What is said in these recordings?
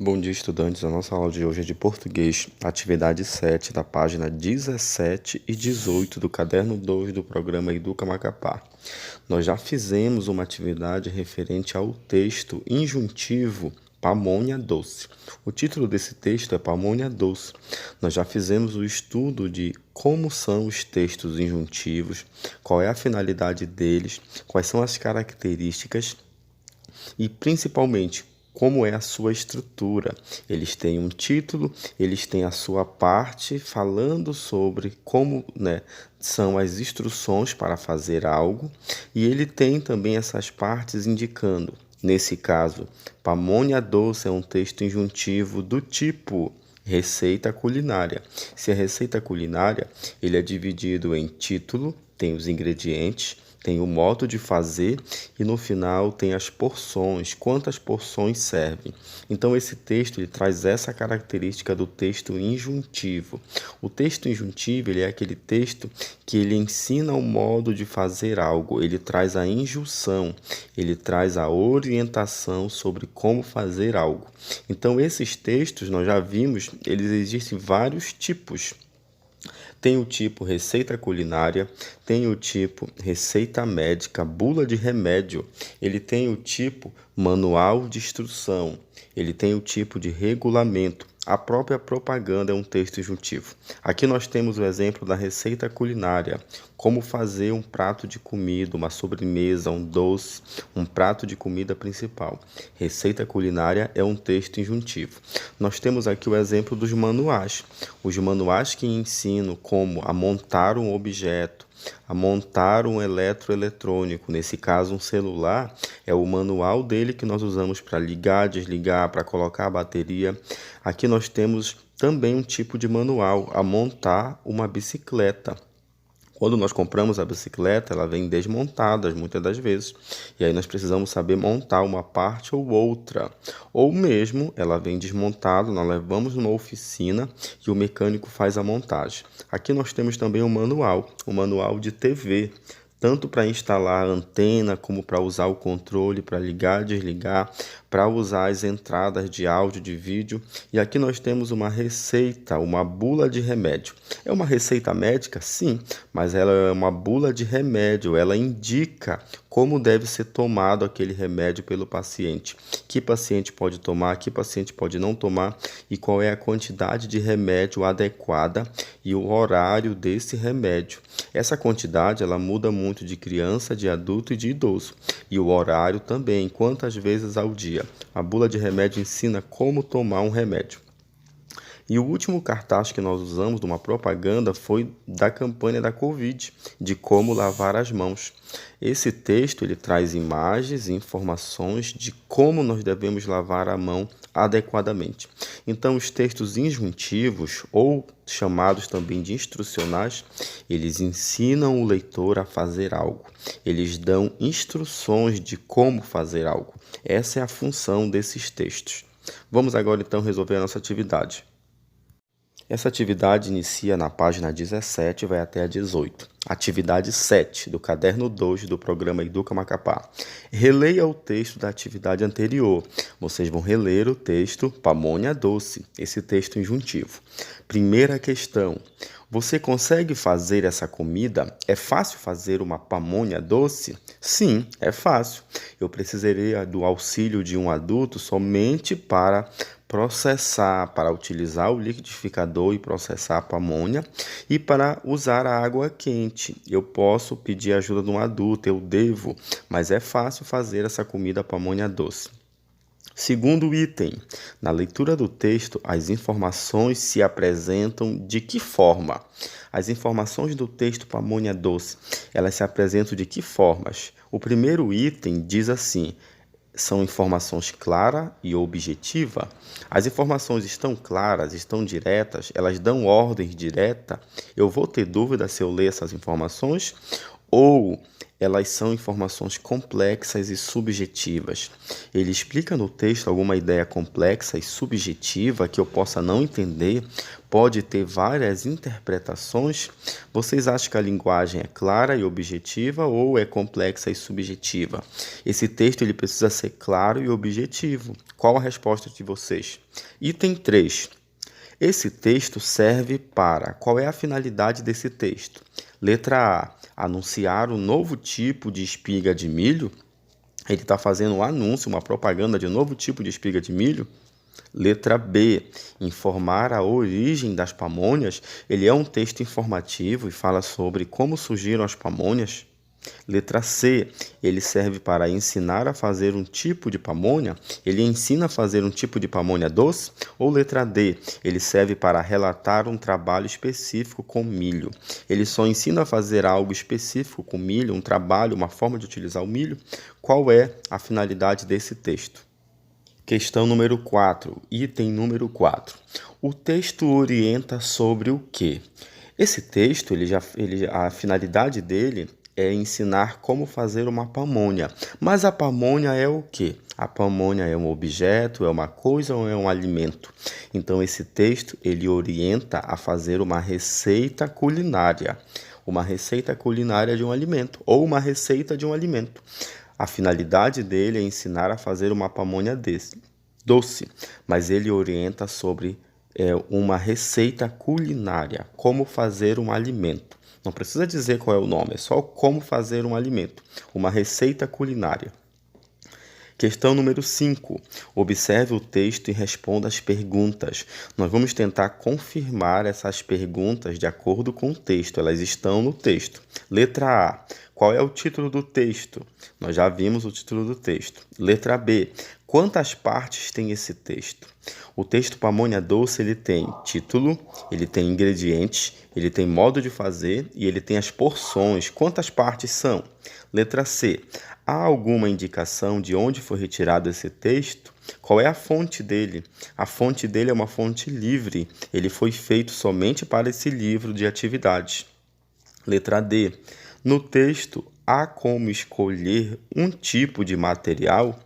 Bom dia, estudantes. A nossa aula de hoje é de português, atividade 7, da página 17 e 18 do caderno 2 do programa Educa Macapá. Nós já fizemos uma atividade referente ao texto injuntivo pamonha doce. O título desse texto é Pamonha Doce. Nós já fizemos o estudo de como são os textos injuntivos, qual é a finalidade deles, quais são as características e, principalmente, como é a sua estrutura. Eles têm um título, eles têm a sua parte falando sobre como, são as instruções para fazer algo, e ele tem também essas partes indicando. Nesse caso, pamonha doce é um texto injuntivo do tipo receita culinária. Se é receita culinária, ele é dividido em título, tem os ingredientes, tem o modo de fazer e no final tem as porções, quantas porções servem. Então esse texto ele traz essa característica do texto injuntivo. O texto injuntivo ele é aquele texto que ele ensina o modo de fazer algo, ele traz a injunção, ele traz a orientação sobre como fazer algo. Então esses textos nós já vimos, eles existem vários tipos. Tem o tipo receita culinária, tem o tipo receita médica, bula de remédio, ele tem o tipo manual de instrução, ele tem o tipo de regulamento. A própria propaganda é um texto injuntivo. Aqui nós temos o exemplo da receita culinária, como fazer um prato de comida, uma sobremesa, um doce, um prato de comida principal. Receita culinária é um texto injuntivo. Nós temos aqui o exemplo dos manuais. Os manuais que ensinam como a montar um objeto, a montar um eletroeletrônico, nesse caso um celular, é o manual dele que nós usamos para ligar, desligar, para colocar a bateria. Aqui nós temos também um tipo de manual, a montar uma bicicleta. Quando nós compramos a bicicleta, ela vem desmontada muitas das vezes, e aí nós precisamos saber montar uma parte ou outra. Ou mesmo, ela vem desmontada, nós levamos numa oficina e o mecânico faz a montagem. Aqui nós temos também o manual de TV, tanto para instalar a antena, como para usar o controle, para ligar, desligar, para usar as entradas de áudio, de vídeo. E aqui nós temos uma receita, uma bula de remédio. É uma receita médica? Sim, mas ela é uma bula de remédio, ela indica como deve ser tomado aquele remédio pelo paciente. Que paciente pode tomar, que paciente pode não tomar e qual é a quantidade de remédio adequada e o horário desse remédio. Essa quantidade ela muda muito de criança, de adulto e de idoso. E o horário também, quantas vezes ao dia. A bula de remédio ensina como tomar um remédio. E o último cartaz que nós usamos de uma propaganda foi da campanha da Covid, de como lavar as mãos. Esse texto ele traz imagens e informações de como nós devemos lavar a mão adequadamente. Então, os textos injuntivos, ou chamados também de instrucionais, eles ensinam o leitor a fazer algo. Eles dão instruções de como fazer algo. Essa é a função desses textos. Vamos agora, então, resolver a nossa atividade. Essa atividade inicia na página 17 e vai até a 18. Atividade 7, do caderno 2 do programa Educa Macapá. Releia o texto da atividade anterior. Vocês vão reler o texto Pamonha Doce, esse texto injuntivo. Primeira questão. Você consegue fazer essa comida? É fácil fazer uma pamonha doce? Sim, é fácil. Eu precisaria do auxílio de um adulto somente para processar, para utilizar o liquidificador e processar a pamonha e para usar a água quente. Eu posso pedir ajuda de um adulto, eu devo, mas é fácil fazer essa comida pamonha doce. Segundo item, na leitura do texto, as informações se apresentam de que forma? As informações do texto pamonha doce, elas se apresentam de que formas? O primeiro item diz assim: são informações claras e objetivas. As informações estão claras, estão diretas, elas dão ordem direta. Eu vou ter dúvida se eu ler essas informações? ou elas são informações complexas e subjetivas. Ele explica no texto alguma ideia complexa e subjetiva que eu possa não entender, pode ter várias interpretações. Vocês acham que a linguagem é clara e objetiva ou é complexa e subjetiva? Esse texto ele precisa ser claro e objetivo. Qual a resposta de vocês? Item 3. Esse texto serve para... Qual é a finalidade desse texto? Letra A. Anunciar um novo tipo de espiga de milho. Ele está fazendo um anúncio, uma propaganda de um novo tipo de espiga de milho. Letra B. Informar a origem das pamonhas. Ele é um texto informativo e fala sobre como surgiram as pamonhas. Letra C. Ele serve para ensinar a fazer um tipo de pamonha. Ele ensina a fazer um tipo de pamonha doce. Ou letra D. Ele serve para relatar um trabalho específico com milho. Ele só ensina a fazer algo específico com milho, um trabalho, uma forma de utilizar o milho. Qual é a finalidade desse texto? Questão número 4, item número 4. O texto orienta sobre o quê? Esse texto, a finalidade dele é ensinar como fazer uma pamonha. Mas a pamonha é o quê? A pamonha é um objeto, é uma coisa ou é um alimento? Então, esse texto, ele orienta a fazer uma receita culinária. Uma receita culinária de um alimento, ou uma receita de um alimento. A finalidade dele é ensinar a fazer uma pamonha doce, mas ele orienta sobre uma receita culinária, como fazer um alimento. Não precisa dizer qual é o nome, é só como fazer um alimento, uma receita culinária. Questão número 5. Observe o texto e responda as perguntas. Nós vamos tentar confirmar essas perguntas de acordo com o texto. Elas estão no texto. Letra A. Qual é o título do texto? Nós já vimos o título do texto. Letra B. Quantas partes tem esse texto? O texto Pamonha Doce, ele tem título, ele tem ingredientes, ele tem modo de fazer e ele tem as porções. Quantas partes são? Letra C. Há alguma indicação de onde foi retirado esse texto? Qual é a fonte dele? A fonte dele é uma fonte livre. Ele foi feito somente para esse livro de atividades. Letra D. No texto, há como escolher um tipo de material?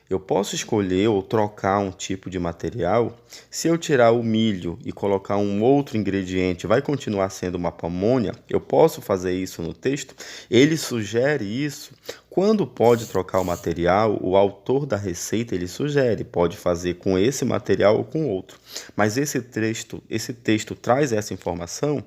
Eu posso escolher ou trocar um tipo de material? Se eu tirar o milho e colocar um outro ingrediente, vai continuar sendo uma pamonha? Eu posso fazer isso no texto? Ele sugere isso. Quando pode trocar o material, o autor da receita ele sugere, pode fazer com esse material ou com outro. Mas esse texto traz essa informação?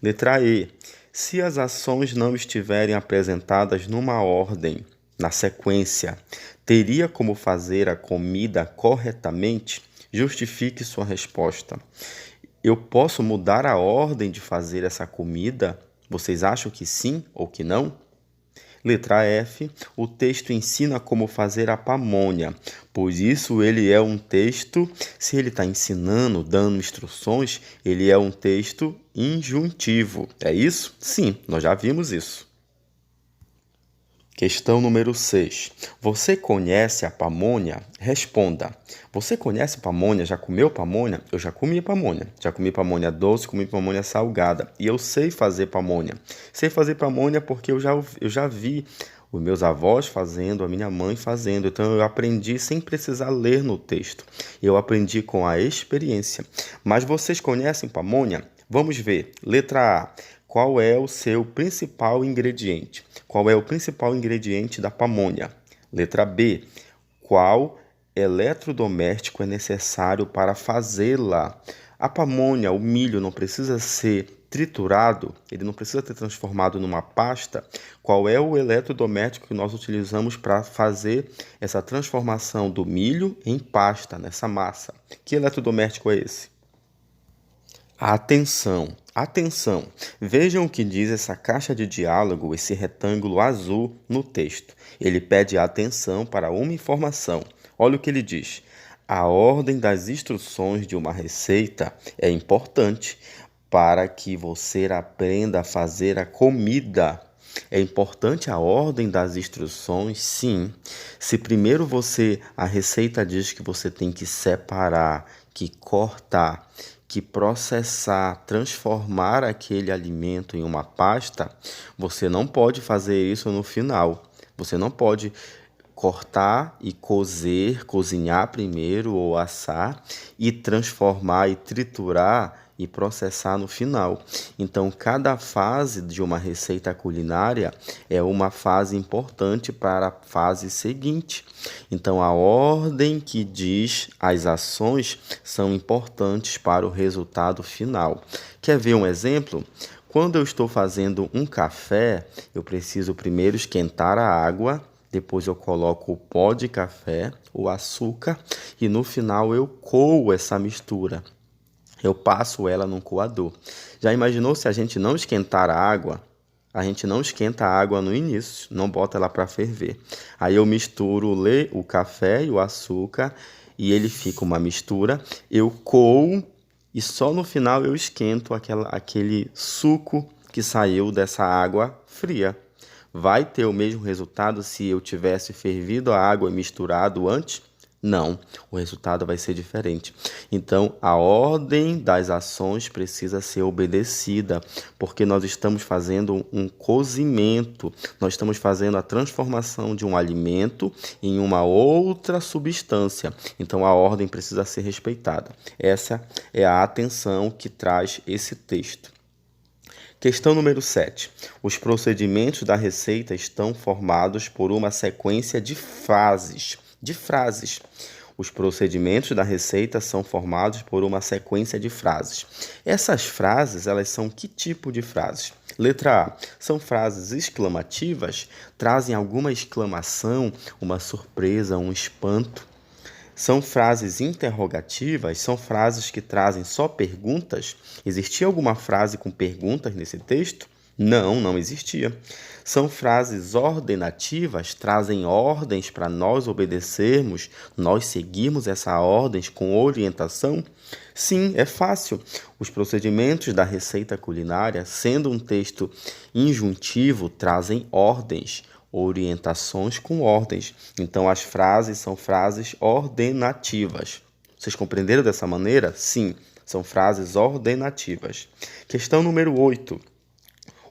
Letra E. Se as ações não estiverem apresentadas numa ordem, na sequência, teria como fazer a comida corretamente? Justifique sua resposta. Eu posso mudar a ordem de fazer essa comida? Vocês acham que sim ou que não? Letra F. O texto ensina como fazer a pamonha. Por isso, ele é um texto, se ele está ensinando, dando instruções, ele é um texto injuntivo. É isso? Sim, nós já vimos isso. Questão número 6. Você conhece a pamonha? Responda. Você conhece pamonha? Já comeu pamonha? Eu já comi pamonha. Já comi pamonha doce, comi pamonha salgada. E eu sei fazer pamonha. Sei fazer pamonha porque eu já vi os meus avós fazendo, a minha mãe fazendo. Então eu aprendi sem precisar ler no texto. Eu aprendi com a experiência. Mas vocês conhecem pamonha? Vamos ver. Letra A. Qual é o seu principal ingrediente? Qual é o principal ingrediente da pamonha? Letra B. Qual eletrodoméstico é necessário para fazê-la? A pamonha, o milho, não precisa ser triturado, ele não precisa ser transformado numa pasta. Qual é o eletrodoméstico que nós utilizamos para fazer essa transformação do milho em pasta, nessa massa? Que eletrodoméstico é esse? Atenção, atenção! Vejam o que diz essa caixa de diálogo, esse retângulo azul no texto. Ele pede atenção para uma informação. Olha o que ele diz. A ordem das instruções de uma receita é importante para que você aprenda a fazer a comida. É importante a ordem das instruções, sim. Se primeiro a receita diz que você tem que separar, que cortar, que processar, transformar aquele alimento em uma pasta, você não pode fazer isso no final. Você não pode cortar e cozinhar primeiro ou assar e transformar e triturar e processar no final. Então, cada fase de uma receita culinária é uma fase importante para a fase seguinte. Então, a ordem que diz as ações são importantes para o resultado final. Quer ver um exemplo? Quando eu estou fazendo um café, eu preciso primeiro esquentar a água. Depois eu coloco o pó de café, o açúcar e no final eu coo essa mistura. Eu passo ela num coador. Já imaginou se a gente não esquentar a água? A gente não esquenta a água no início, não bota ela para ferver. Aí eu misturo o café e o açúcar e ele fica uma mistura. Eu coo e só no final eu esquento aquele suco que saiu dessa água fria. Vai ter o mesmo resultado se eu tivesse fervido a água e misturado antes? Não, o resultado vai ser diferente. Então, a ordem das ações precisa ser obedecida, porque nós estamos fazendo um cozimento, nós estamos fazendo a transformação de um alimento em uma outra substância. Então, a ordem precisa ser respeitada. Essa é a atenção que traz esse texto. Questão número 7. Os procedimentos da receita estão formados por uma sequência de frases. Os procedimentos da receita são formados por uma sequência de frases. Essas frases, elas são que tipo de frases? Letra A. São frases exclamativas, trazem alguma exclamação, uma surpresa, um espanto. São frases interrogativas, são frases que trazem só perguntas. Existia alguma frase com perguntas nesse texto? Não, não existia. São frases ordenativas, trazem ordens para nós obedecermos, nós seguirmos essa ordens com orientação? Sim, é fácil. Os procedimentos da receita culinária, sendo um texto injuntivo, trazem ordens, orientações com ordens. Então, as frases são frases ordenativas. Vocês compreenderam dessa maneira? Sim, são frases ordenativas. Questão número 8.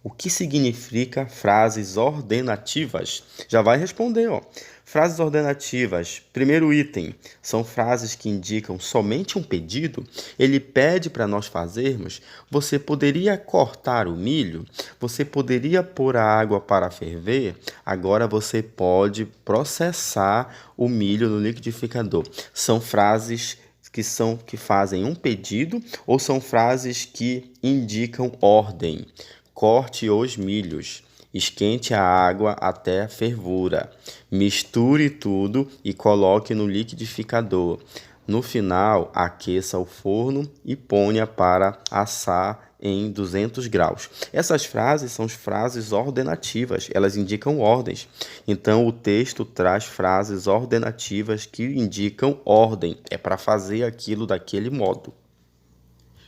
O que significa frases ordenativas? Já vai responder, ó. Frases ordenativas, primeiro item, são frases que indicam somente um pedido. Ele pede para nós fazermos. Você poderia cortar o milho? Você poderia pôr a água para ferver? Agora você pode processar o milho no liquidificador. São frases que fazem um pedido ou são frases que indicam ordem. Corte os milhos. Esquente a água até a fervura. Misture tudo e coloque no liquidificador. No final, aqueça o forno e ponha para assar em 200 graus. Essas frases são frases ordenativas, elas indicam ordens. Então, o texto traz frases ordenativas que indicam ordem. É para fazer aquilo daquele modo.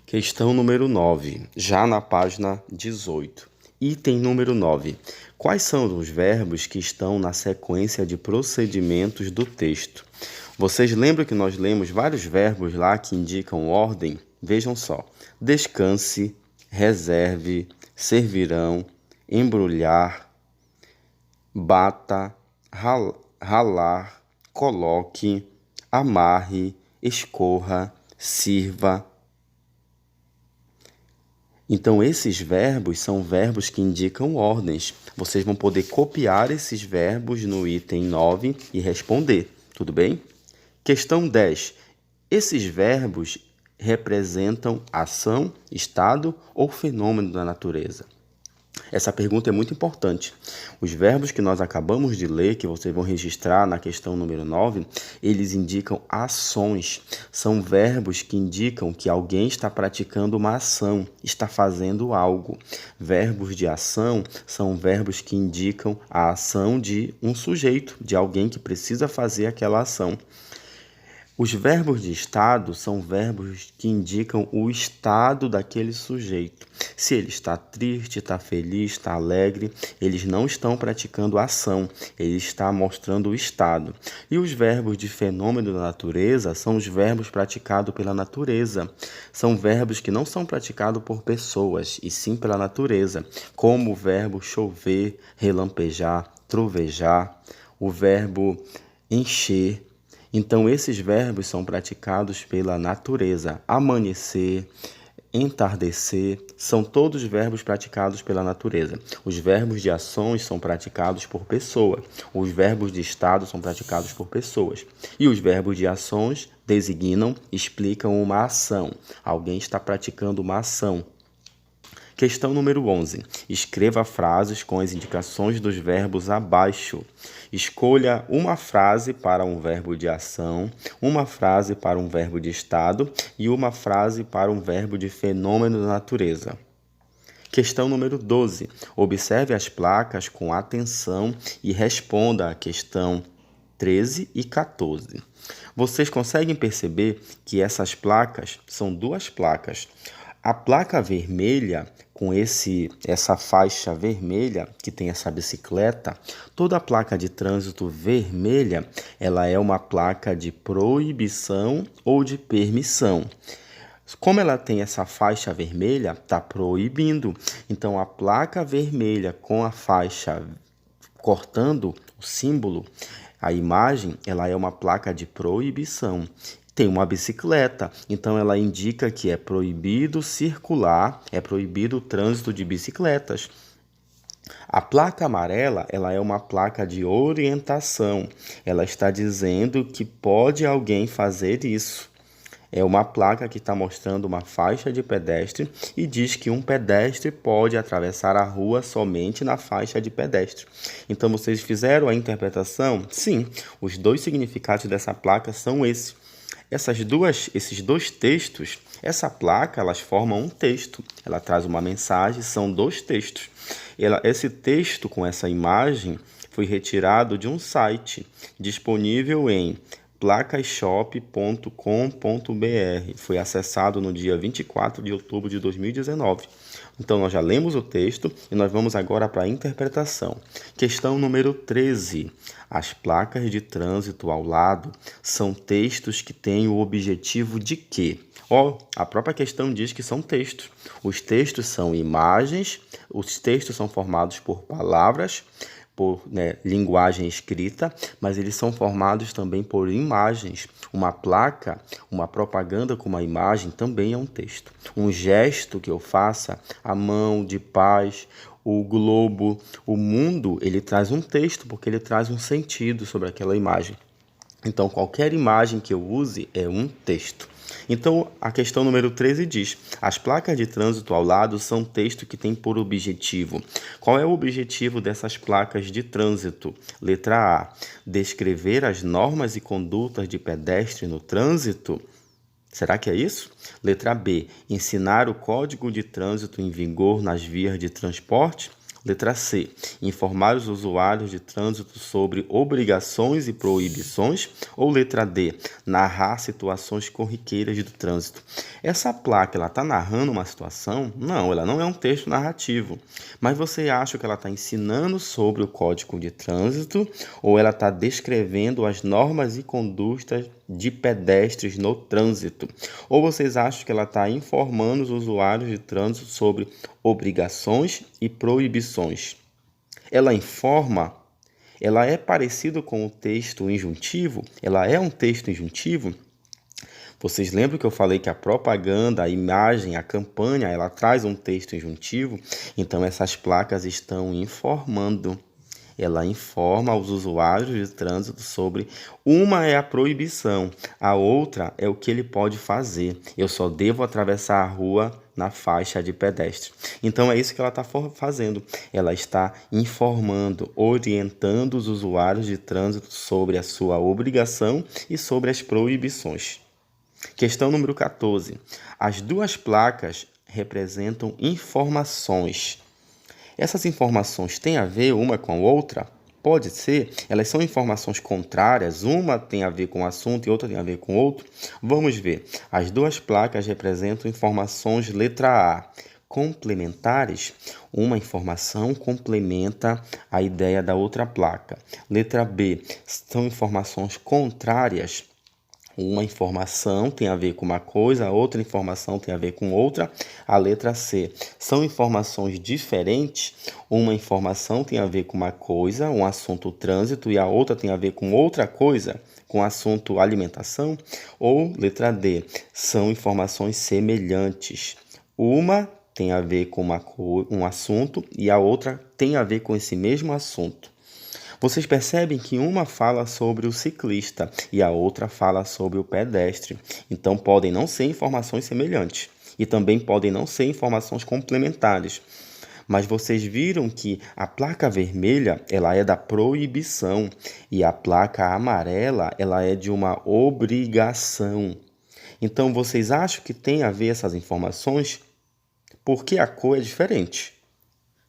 Questão número 9, já na página 18. Item número 9. Quais são os verbos que estão na sequência de procedimentos do texto? Vocês lembram que nós lemos vários verbos lá que indicam ordem? Vejam só. Descanse, reserve, servirão, embrulhar, bata, ralar, coloque, amarre, escorra, sirva. Então, esses verbos são verbos que indicam ordens. Vocês vão poder copiar esses verbos no item 9 e responder, tudo bem? Questão 10. Esses verbos representam ação, estado ou fenômeno da natureza? Essa pergunta é muito importante. Os verbos que nós acabamos de ler, que vocês vão registrar na questão número 9, eles indicam ações. São verbos que indicam que alguém está praticando uma ação, está fazendo algo. Verbos de ação são verbos que indicam a ação de um sujeito, de alguém que precisa fazer aquela ação. Os verbos de estado são verbos que indicam o estado daquele sujeito. Se ele está triste, está feliz, está alegre, eles não estão praticando ação, ele está mostrando o estado. E os verbos de fenômeno da natureza são os verbos praticados pela natureza. São verbos que não são praticados por pessoas, e sim pela natureza, como o verbo chover, relampejar, trovejar, o verbo encher. Então, esses verbos são praticados pela natureza. Amanhecer, entardecer, são todos verbos praticados pela natureza. Os verbos de ações são praticados por pessoa. Os verbos de estado são praticados por pessoas. E os verbos de ações designam, explicam uma ação. Alguém está praticando uma ação. Questão número 11. Escreva frases com as indicações dos verbos abaixo. Escolha uma frase para um verbo de ação, uma frase para um verbo de estado e uma frase para um verbo de fenômeno da natureza. Questão número 12. Observe as placas com atenção e responda a questão 13 e 14. Vocês conseguem perceber que essas placas são duas placas. A placa vermelha, com essa faixa vermelha, que tem essa bicicleta, toda placa de trânsito vermelha, ela é uma placa de proibição ou de permissão. Como ela tem essa faixa vermelha, está proibindo. Então, a placa vermelha com a faixa cortando o símbolo, a imagem, ela é uma placa de proibição. Tem uma bicicleta, então ela indica que é proibido circular, é proibido o trânsito de bicicletas. A placa amarela, ela é uma placa de orientação. Ela está dizendo que pode alguém fazer isso. É uma placa que está mostrando uma faixa de pedestre e diz que um pedestre pode atravessar a rua somente na faixa de pedestre. Então, vocês fizeram a interpretação? Sim, os dois significados dessa placa são esses. Esses dois textos, essa placa, elas formam um texto. Ela traz uma mensagem, são dois textos. Esse texto com essa imagem foi retirado de um site disponível em placashop.com.br. Foi acessado no dia 24 de outubro de 2019. Então, nós já lemos o texto e nós vamos agora para a interpretação. Questão número 13. As placas de trânsito ao lado são textos que têm o objetivo de quê? A própria questão diz que são textos. Os textos são imagens, os textos são formados por palavras, por linguagem escrita, mas eles são formados também por imagens. Uma placa, uma propaganda com uma imagem também é um texto. Um gesto que eu faça, a mão de paz, o globo, o mundo, ele traz um texto, porque ele traz um sentido sobre aquela imagem. Então, qualquer imagem que eu use é um texto. Então, a questão número 13 diz: as placas de trânsito ao lado são texto que tem por objetivo. Qual é o objetivo dessas placas de trânsito? Letra A. Descrever as normas e condutas de pedestre no trânsito. Será que é isso? Letra B. Ensinar o código de trânsito em vigor nas vias de transporte. Letra C. Informar os usuários de trânsito sobre obrigações e proibições. Ou letra D. Narrar situações corriqueiras do trânsito. Essa placa, ela está narrando uma situação? Não, ela não é um texto narrativo. Mas você acha que ela está ensinando sobre o código de trânsito ou ela está descrevendo as normas e condutas de pedestres no trânsito? Ou vocês acham que ela está informando os usuários de trânsito sobre obrigações e proibições? Ela informa? Ela é parecido com o texto injuntivo? Ela é um texto injuntivo? Vocês lembram que eu falei que a propaganda, a imagem, a campanha, ela traz um texto injuntivo? Então, essas placas estão informando. Ela informa os usuários de trânsito sobre uma é a proibição, a outra é o que ele pode fazer. Eu só devo atravessar a rua na faixa de pedestre. Então é isso que ela está fazendo. Ela está informando, orientando os usuários de trânsito sobre a sua obrigação e sobre as proibições. Questão número 14. As duas placas representam informações. Essas informações têm a ver uma com a outra? Pode ser. Elas são informações contrárias. Uma tem a ver com o assunto e outra tem a ver com o outro. Vamos ver. As duas placas representam informações letra A. complementares, uma informação complementa a ideia da outra placa. Letra B, são informações contrárias. Uma informação tem a ver com uma coisa, a outra informação tem a ver com outra. A letra C, são informações diferentes. Uma informação tem a ver com uma coisa, um assunto trânsito, e a outra tem a ver com outra coisa, com o assunto alimentação. Ou letra D, são informações semelhantes. Uma tem a ver com um assunto e a outra tem a ver com esse mesmo assunto. Vocês percebem que uma fala sobre o ciclista e a outra fala sobre o pedestre. Então, podem não ser informações semelhantes e também podem não ser informações complementares. Mas vocês viram que a placa vermelha, ela é da proibição e a placa amarela, ela é de uma obrigação. Então, vocês acham que tem a ver essas informações? Porque a cor é diferente.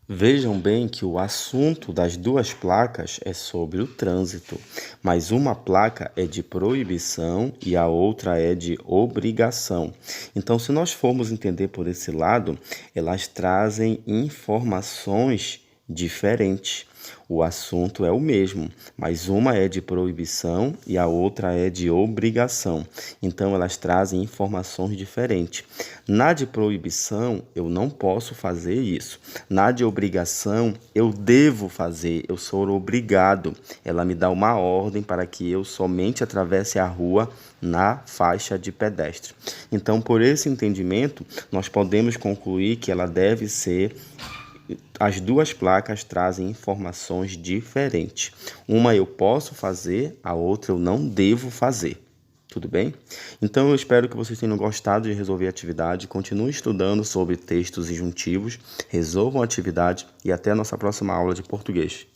Vejam bem que o assunto das duas placas é sobre o trânsito, mas uma placa é de proibição e a outra é de obrigação. Então, se nós formos entender por esse lado, elas trazem informações diferentes. O assunto é o mesmo, mas uma é de proibição e a outra é de obrigação. Então, elas trazem informações diferentes. Na de proibição, eu não posso fazer isso. Na de obrigação, eu devo fazer, eu sou obrigado. Ela me dá uma ordem para que eu somente atravesse a rua na faixa de pedestre. Então, por esse entendimento, nós podemos concluir que ela deve ser... As duas placas trazem informações diferentes. Uma eu posso fazer, a outra eu não devo fazer. Tudo bem? Então, eu espero que vocês tenham gostado de resolver a atividade. Continuem estudando sobre textos injuntivos, resolvam a atividade e até a nossa próxima aula de português.